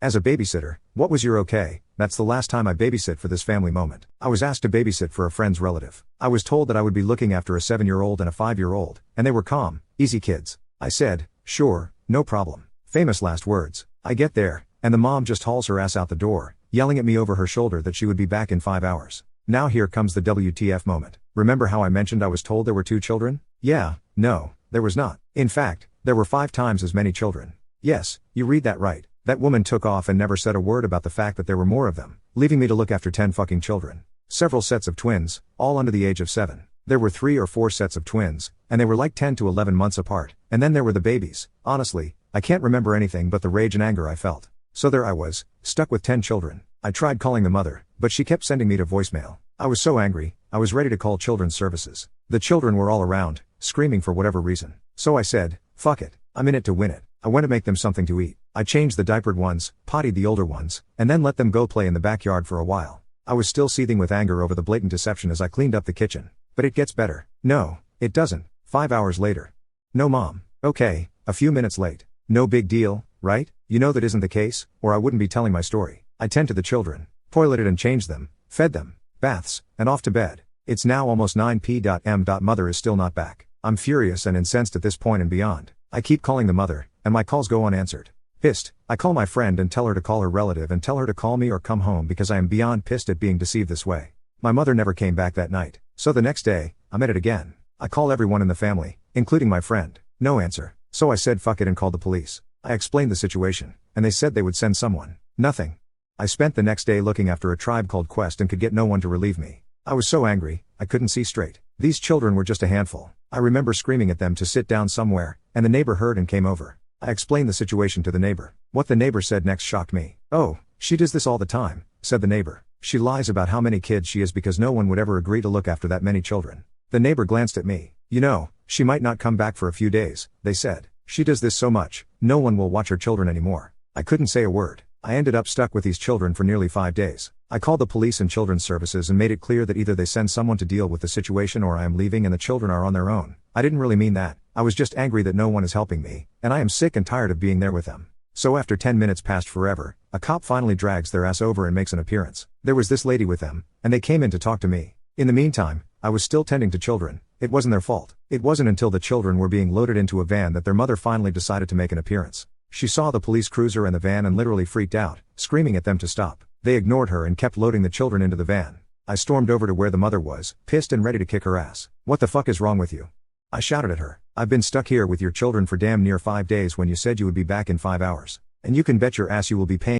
As a babysitter, what was your okay? That's the last time I babysit for this family moment. I was asked to babysit for a friend's relative. I was told that I would be looking after a 7-year-old and a 5-year-old, and they were calm, easy kids. I said, sure, no problem. Famous last words. I get there, and the mom just hauls her ass out the door, yelling at me over her shoulder that she would be back in 5 hours. Now here comes the WTF moment. Remember how I mentioned I was told there were 2 children? Yeah, no, there was not. In fact, there were 5 times as many children. Yes, you read that right. That woman took off and never said a word about the fact that there were more of them, leaving me to look after 10 fucking children. Several sets of twins, all under the age of 7. There were 3 or 4 sets of twins, and they were like 10 to 11 months apart, and then there were the babies. Honestly, I can't remember anything but the rage and anger I felt. So there I was, stuck with 10 children. I tried calling the mother, but she kept sending me to voicemail. I was so angry, I was ready to call children's services. The children were all around, screaming for whatever reason. So I said, fuck it, I'm in it to win it. I went to make them something to eat. I changed the diapered ones, pottied the older ones, and then let them go play in the backyard for a while. I was still seething with anger over the blatant deception as I cleaned up the kitchen. But it gets better. No, it doesn't. 5 hours later. No mom. Okay, a few minutes late. No big deal, right? You know that isn't the case, or I wouldn't be telling my story. I tend to the children, toileted and changed them, fed them, baths, and off to bed. It's now almost 9 p.m. Mother is still not back. I'm furious and incensed at this point and beyond. I keep calling the mother, and my calls go unanswered. Pissed, I call my friend and tell her to call her relative and tell her to call me or come home because I am beyond pissed at being deceived this way. My mother never came back that night, so the next day, I'm at it again. I call everyone in the family, including my friend. No answer. So I said fuck it and called the police. I explained the situation, and they said they would send someone. Nothing. I spent the next day looking after a tribe called Quest and could get no one to relieve me. I was so angry, I couldn't see straight. These children were just a handful. I remember screaming at them to sit down somewhere, and the neighbor heard and came over. I explained the situation to the neighbor. What the neighbor said next shocked me. Oh, she does this all the time, said the neighbor. She lies about how many kids she has because no one would ever agree to look after that many children. The neighbor glanced at me. You know, she might not come back for a few days, they said. She does this so much, no one will watch her children anymore. I couldn't say a word. I ended up stuck with these children for nearly 5 days. I called the police and children's services and made it clear that either they send someone to deal with the situation or I am leaving and the children are on their own. I didn't really mean that. I was just angry that no one is helping me, and I am sick and tired of being there with them. So after 10 minutes passed forever, a cop finally drags their ass over and makes an appearance. There was this lady with them, and they came in to talk to me. In the meantime, I was still tending to children. It wasn't their fault. It wasn't until the children were being loaded into a van that their mother finally decided to make an appearance. She saw the police cruiser and the van and literally freaked out, screaming at them to stop. They ignored her and kept loading the children into the van. I stormed over to where the mother was, pissed and ready to kick her ass. What the fuck is wrong with you? I shouted at her. I've been stuck here with your children for damn near 5 days when you said you would be back in 5 hours. And you can bet your ass you will be paying